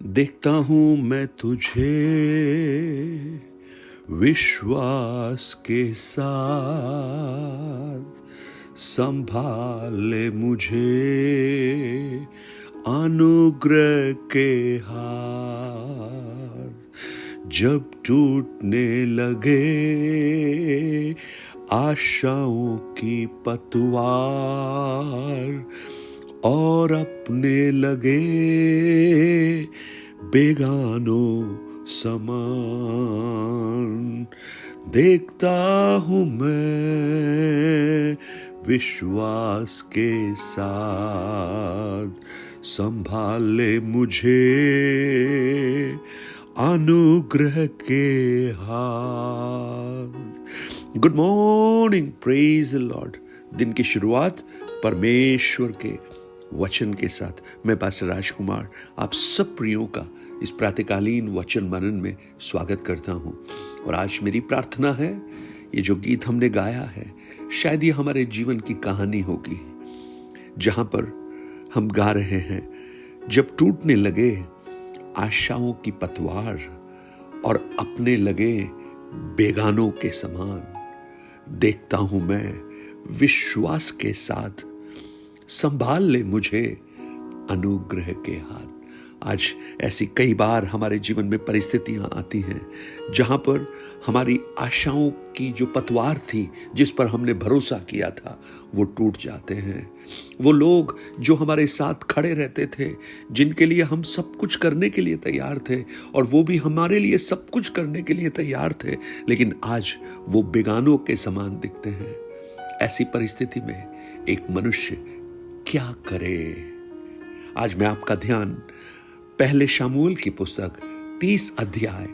देखता हूँ मैं तुझे विश्वास के साथ, संभाले मुझे अनुग्रह के हाथ। जब टूटने लगे आशाओं की पतवार और अपने लगे बेगानों समान, देखता हूँ मैं विश्वास के साथ, संभाले मुझे अनुग्रह के हाथ। Good morning, praise the Lord. दिन की शुरुआत परमेश्वर के वचन के साथ मैं पास्टर राजकुमार आप सब प्रियों का इस प्रातःकालीन वचन मनन में स्वागत करता हूं। और आज मेरी प्रार्थना है, ये जो गीत हमने गाया है शायद ये हमारे जीवन की कहानी होगी, जहां पर हम गा रहे हैं, जब टूटने लगे आशाओं की पतवार और अपने लगे बेगानों के समान, देखता हूं मैं विश्वास के साथ, संभाल ले मुझे अनुग्रह के हाथ। आज ऐसी कई बार हमारे जीवन में परिस्थितियां आती हैं जहां पर हमारी आशाओं की जो पतवार थी, जिस पर हमने भरोसा किया था, वो टूट जाते हैं। वो लोग जो हमारे साथ खड़े रहते थे, जिनके लिए हम सब कुछ करने के लिए तैयार थे और वो भी हमारे लिए सब कुछ करने के लिए तैयार थे, लेकिन आज वो बेगानों के समान दिखते हैं। ऐसी परिस्थिति में एक मनुष्य क्या करे? आज मैं आपका ध्यान पहले शमूएल की पुस्तक 30 अध्याय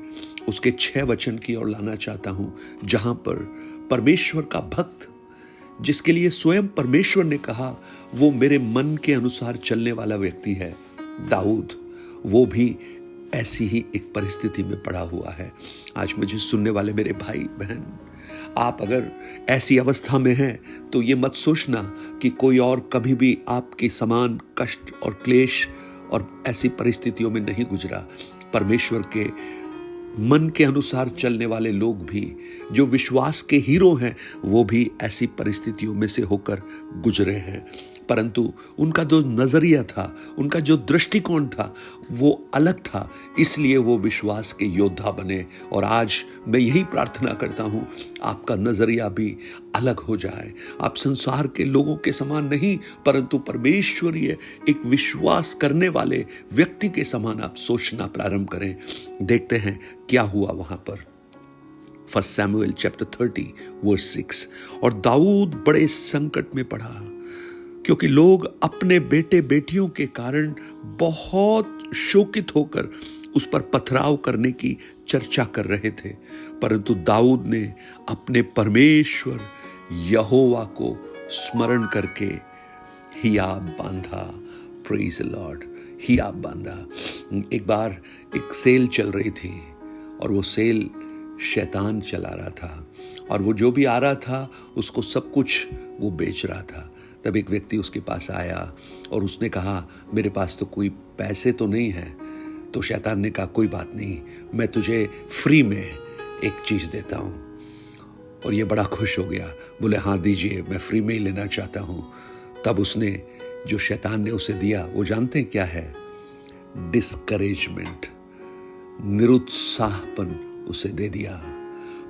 उसके 6 वचन की ओर लाना चाहता हूं, जहां पर परमेश्वर का भक्त, जिसके लिए स्वयं परमेश्वर ने कहा वो मेरे मन के अनुसार चलने वाला व्यक्ति है, दाऊद, वो भी ऐसी ही एक परिस्थिति में पड़ा हुआ है। आज मुझे सुनने वाले मेरे भाई बहन, आप अगर ऐसी अवस्था में हैं तो ये मत सोचना कि कोई और कभी भी आपके समान कष्ट और क्लेश और ऐसी परिस्थितियों में नहीं गुजरा। परमेश्वर के मन के अनुसार चलने वाले लोग भी, जो विश्वास के हीरो हैं, वो भी ऐसी परिस्थितियों में से होकर गुजरे हैं, परंतु उनका जो नजरिया था, उनका जो दृष्टिकोण था, वो अलग था, इसलिए वो विश्वास के योद्धा बने। और आज मैं यही प्रार्थना करता हूं, आपका नजरिया भी अलग हो जाए। आप संसार के लोगों के समान नहीं, परंतु परमेश्वरीय एक विश्वास करने वाले व्यक्ति के समान आप सोचना प्रारंभ करें। देखते हैं क्या हुआ वहां पर। 1 सैमुएल चैप्टर 30 वर्स 6। और दाऊद बड़े संकट में पड़ा, क्योंकि लोग अपने बेटे बेटियों के कारण बहुत शोकित होकर उस पर पथराव करने की चर्चा कर रहे थे, परंतु दाऊद ने अपने परमेश्वर यहोवा को स्मरण करके हियाब बांधा। Praise the Lord. हियाब बांधा। एक बार एक सेल चल रही थी और वो सेल शैतान चला रहा था, और वो जो भी आ रहा था उसको सब कुछ वो बेच रहा था। तब एक व्यक्ति उसके पास आया और उसने कहा, मेरे पास तो कोई पैसे तो नहीं है। तो शैतान ने कहा, कोई बात नहीं, मैं तुझे फ्री में एक चीज देता हूं। और ये बड़ा खुश हो गया, बोले हाँ दीजिए, मैं फ्री में ही लेना चाहता हूं। तब उसने, जो शैतान ने उसे दिया, वो जानते हैं क्या है? डिस्करेजमेंट, निरुत्साहपन उसे दे दिया।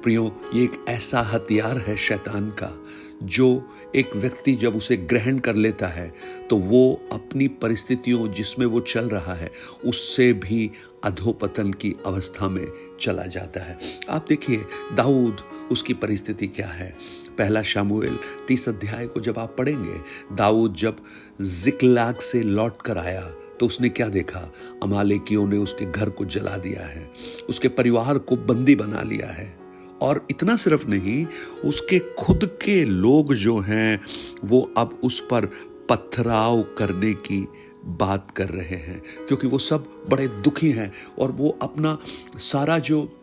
प्रियो, ये एक ऐसा हथियार है शैतान का, जो एक व्यक्ति जब उसे ग्रहण कर लेता है तो वो अपनी परिस्थितियों जिसमें वो चल रहा है उससे भी अधोपतन की अवस्था में चला जाता है। आप देखिए दाऊद, उसकी परिस्थिति क्या है। पहला शमूएल 30 अध्याय को जब आप पढ़ेंगे, दाऊद जब जिक्लाग से लौट कर आया तो उसने क्या देखा? अमालेकियों ने उसके घर को जला दिया है, उसके परिवार को बंदी बना लिया है, और इतना सिर्फ नहीं, उसके खुद के लोग जो हैं वो अब उस पर पथराव करने की बात कर रहे हैं, क्योंकि वो सब बड़े दुखी हैं और वो अपना सारा जो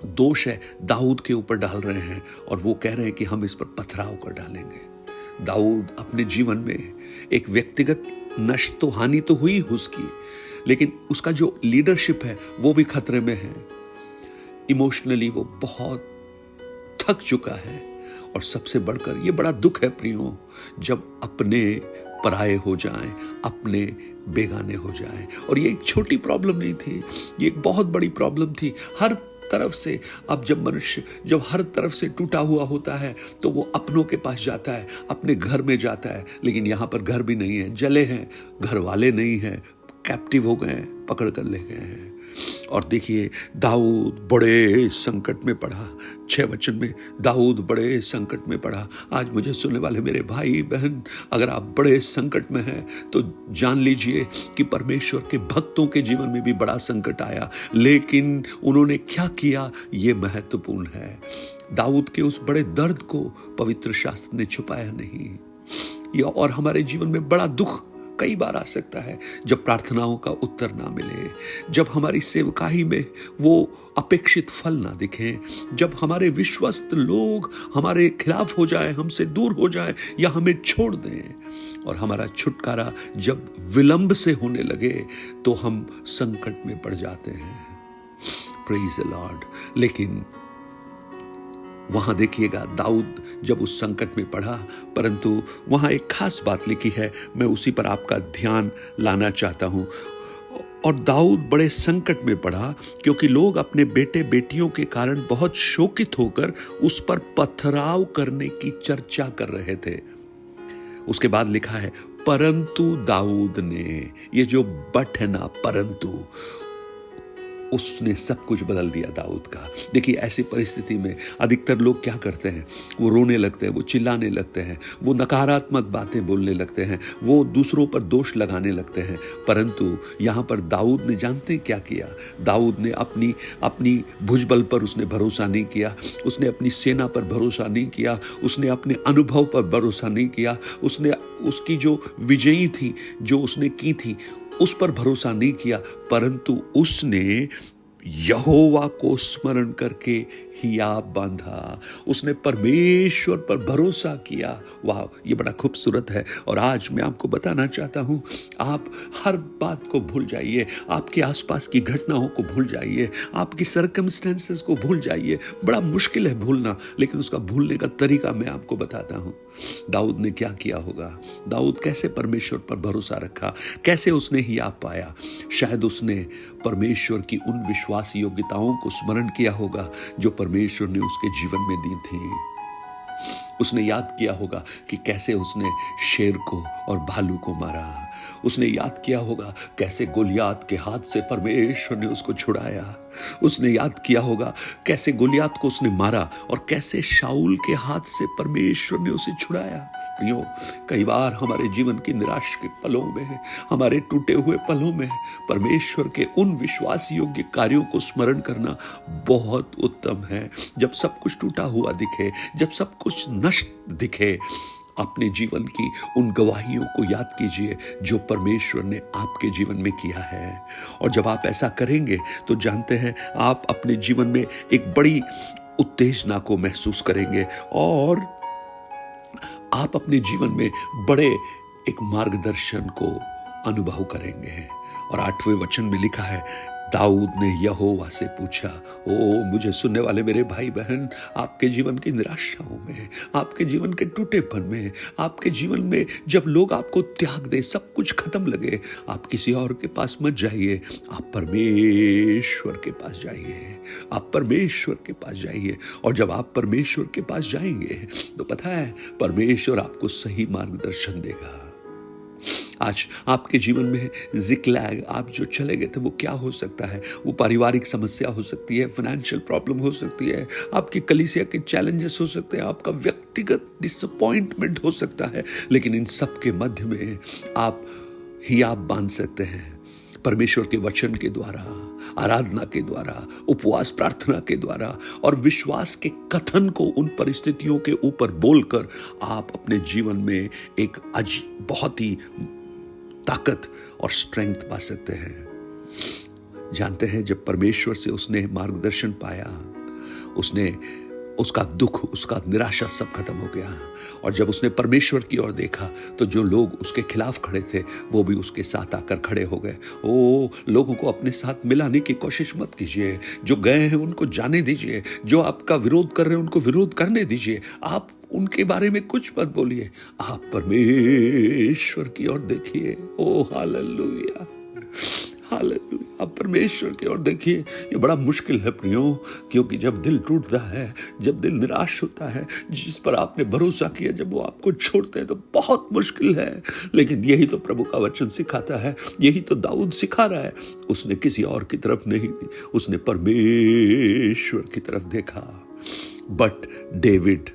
दोष है दाऊद के ऊपर डाल रहे हैं और वो कह रहे हैं कि हम इस पर पथराव कर डालेंगे। दाऊद अपने जीवन में एक व्यक्तिगत नष्ट तो, हानि तो हुई उसकी, लेकिन उसका जो लीडरशिप है वो भी खतरे में है। इमोशनली वो बहुत थक चुका है। और सबसे बढ़कर ये बड़ा दुख है प्रियो, जब अपने पराये हो जाएं, अपने बेगाने हो जाएं। और ये एक छोटी प्रॉब्लम नहीं थी, ये एक बहुत बड़ी प्रॉब्लम थी हर तरफ से। अब जब मनुष्य जब हर तरफ से टूटा हुआ होता है तो वो अपनों के पास जाता है, अपने घर में जाता है, लेकिन यहां पर घर भी नहीं है, जले हैं, घर वाले नहीं हैं, कैप्टिव हो गए, पकड़ कर ले गए हैं। और देखिए दाऊद बड़े संकट में पड़ा। 6 वचन में दाऊद बड़े संकट में पड़ा। आज मुझे सुनने वाले मेरे भाई बहन, अगर आप बड़े संकट में हैं तो जान लीजिए कि परमेश्वर के भक्तों के जीवन में भी बड़ा संकट आया, लेकिन उन्होंने क्या किया ये महत्वपूर्ण है। दाऊद के उस बड़े दर्द को पवित्र शास्त्र ने छुपाया नहीं। ये और हमारे जीवन में बड़ा दुख कई बार आ सकता है जब प्रार्थनाओं का उत्तर ना मिले, जब हमारी सेवकाई में वो अपेक्षित फल ना दिखे, जब हमारे विश्वस्त लोग हमारे खिलाफ हो जाए, हमसे दूर हो जाए या हमें छोड़ दें। और हमारा छुटकारा जब विलंब से होने लगे तो हम संकट में पड़ जाते हैं। Praise the Lord. लेकिन वहां देखिएगा दाऊद जब उस संकट में पड़ा, परंतु वहां एक खास बात लिखी है, मैं उसी पर आपका ध्यान लाना चाहता हूं। और दाऊद बड़े संकट में पड़ा क्योंकि लोग अपने बेटे बेटियों के कारण बहुत शोकित होकर उस पर पथराव करने की चर्चा कर रहे थे। उसके बाद लिखा है परंतु दाऊद ने, ये जो बट है ना, परंतु, उसने सब कुछ बदल दिया दाऊद का। देखिए ऐसी परिस्थिति में अधिकतर लोग क्या करते हैं, वो रोने लगते हैं, वो चिल्लाने लगते हैं, वो नकारात्मक बातें बोलने लगते हैं, वो दूसरों पर दोष लगाने लगते हैं। परंतु यहाँ पर दाऊद ने जानते हैं क्या किया? दाऊद ने अपनी भुजबल पर उसने भरोसा नहीं किया, उसने अपनी सेना पर भरोसा नहीं किया, उसने अपने अनुभव पर भरोसा नहीं किया, उसने उसकी जो विजयी थी, जो उसने की थी, उस पर भरोसा नहीं किया, परंतु उसने यहोवा को स्मरण करके हियाब बांधा। उसने परमेश्वर पर भरोसा किया। वाह, ये बड़ा खूबसूरत है। और आज मैं आपको बताना चाहता हूं, आप हर बात को भूल जाइए, आपके आसपास की घटनाओं को भूल जाइए, आपकी सर्कमस्टेंसेस को भूल जाइए। बड़ा मुश्किल है भूलना, लेकिन उसका भूलने का तरीका मैं आपको बताता हूं। दाऊद ने क्या किया होगा? दाऊद कैसे परमेश्वर पर भरोसा रखा, कैसे उसने हियाब पाया? शायद उसने परमेश्वर की उन विश्वास योग्यताओं को स्मरण किया होगा जो परमेश्वर ने उसके जीवन में दी थी। उसने याद किया होगा कि कैसे उसने शेर को और भालू को मारा। उसने याद किया होगा कैसे गोलियात के हाथ से परमेश्वर ने उसको छुड़ाया। उसने याद किया होगा कैसे गोलियात को उसने मारा और कैसे शाऊल के हाथ से परमेश्वर ने उसे छुड़ाया। प्रियो, कई बार हमारे जीवन की निराश के पलों में, हमारे टूटे हुए पलों में परमेश्वर के उन विश्वास योग्य कार्यों को स्मरण करना बहुत उत्तम है। जब सब कुछ टूटा हुआ दिखे, जब सब कुछ नष्ट दिखे, अपने जीवन की उन गवाहियों को याद कीजिए जो परमेश्वर ने आपके जीवन में किया है। और जब आप ऐसा करेंगे तो जानते हैं आप अपने जीवन में एक बड़ी उत्तेजना को महसूस करेंगे और आप अपने जीवन में बड़े एक मार्गदर्शन को अनुभव करेंगे। और 8वें वचन में लिखा है, दाऊद ने यहोवा से पूछा। ओ मुझे सुनने वाले मेरे भाई बहन, आपके जीवन की निराशाओं में, आपके जीवन के टूटेपन में, आपके जीवन में जब लोग आपको त्याग दे, सब कुछ खत्म लगे, आप किसी और के पास मत जाइए, आप परमेश्वर के पास जाइए। आप परमेश्वर के पास जाइए। और जब आप परमेश्वर के पास जाएंगे तो पता है परमेश्वर आपको सही मार्गदर्शन देगा। आज आपके जीवन में जिक्लैग, आप जो चले गए थे वो क्या हो सकता है? वो पारिवारिक समस्या हो सकती है, फाइनेंशियल प्रॉब्लम हो सकती है, आपकी कलीसिया के चैलेंजेस हो सकते हैं, आपका व्यक्तिगत डिसअपॉइंटमेंट हो सकता है। लेकिन इन सब के मध्य में आप हियाब बांध सकते हैं परमेश्वर के वचन के द्वारा, आराधना के द्वारा, उपवास प्रार्थना के द्वारा और विश्वास के कथन को उन परिस्थितियों के ऊपर बोलकर आप अपने जीवन में एक बहुत ही ताकत और स्ट्रेंथ पा सकते हैं। जानते हैं जब परमेश्वर से उसने मार्गदर्शन पाया, उसने उसका दुख, उसका निराशा सब खत्म हो गया। और जब उसने परमेश्वर की ओर देखा तो जो लोग उसके खिलाफ खड़े थे वो भी उसके साथ आकर खड़े हो गए। ओ, लोगों को अपने साथ मिलाने की कोशिश मत कीजिए। जो गए हैं उनको जाने दीजिए, जो आपका विरोध कर रहे हैं उनको विरोध करने दीजिए। आप उनके बारे में कुछ मत बोलिए, आप परमेश्वर की ओर देखिए। ओ हालेलुया, हालेलुया। आप परमेश्वर की ओर देखिए। ये बड़ा मुश्किल है प्रियो, क्योंकि जब दिल टूटता है, जब दिल निराश होता है, जिस पर आपने भरोसा किया, जब वो आपको छोड़ते हैं तो बहुत मुश्किल है। लेकिन यही तो प्रभु का वचन सिखाता है, यही तो दाऊद सिखा रहा है। उसने किसी और की तरफ नहीं, उसने परमेश्वर की तरफ देखा। बट डेविड,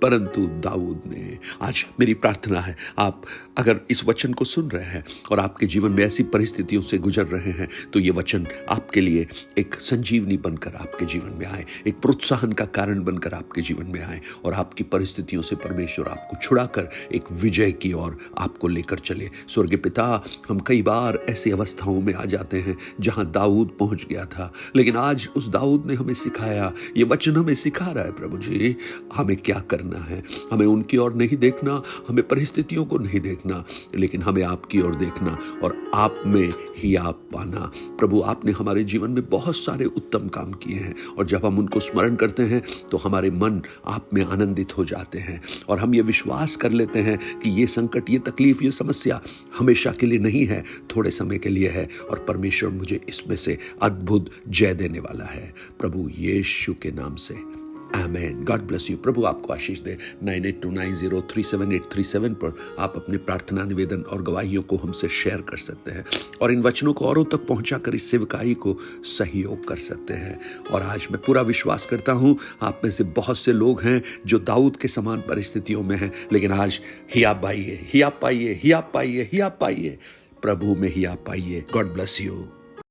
परंतु दाऊद ने। आज मेरी प्रार्थना है, आप अगर इस वचन को सुन रहे हैं और आपके जीवन में ऐसी परिस्थितियों से गुजर रहे हैं, तो ये वचन आपके लिए एक संजीवनी बनकर आपके जीवन में आए, एक प्रोत्साहन का कारण बनकर आपके जीवन में आए, और आपकी परिस्थितियों से परमेश्वर आपको छुड़ाकर एक विजय की ओर आपको लेकर चले। स्वर्गीय पिता, हम कई बार ऐसी अवस्थाओं में आ जाते हैं जहां दाऊद पहुंच गया था, लेकिन आज उस दाऊद ने हमें सिखाया, ये वचन हमें सिखा रहा है प्रभु जी, हमें क्या करना है। हमें उनकी ओर नहीं देखना, हमें परिस्थितियों को नहीं देखना, लेकिन हमें आपकी ओर देखना और आप में ही आप पाना। प्रभु, आपने हमारे जीवन में बहुत सारे उत्तम काम किए हैं, और जब हम उनको स्मरण करते हैं तो हमारे मन आप में आनंदित हो जाते हैं, और हम ये विश्वास कर लेते हैं कि ये संकट, ये तकलीफ, ये समस्या हमेशा के लिए नहीं है, थोड़े समय के लिए है, और परमेश्वर मुझे इसमें से अद्भुत जय देने वाला है। प्रभु यीशु के नाम से आमेन। God bless you. प्रभु आपको आशीष दे। 9829037837 पर आप अपने प्रार्थना, निवेदन और गवाहियों को हमसे शेयर कर सकते हैं, और इन वचनों को औरों तक पहुंचाकर इस सेवकाई को सहयोग कर सकते हैं। और आज मैं पूरा विश्वास करता हूं आप में से बहुत से लोग हैं जो दाऊद के समान परिस्थितियों में हैं, लेकिन आज ही आप पाइए, ही आप पाइए, ही आप पाइए, ही आप पाइए, प्रभु में ही आप पाइए। God bless you.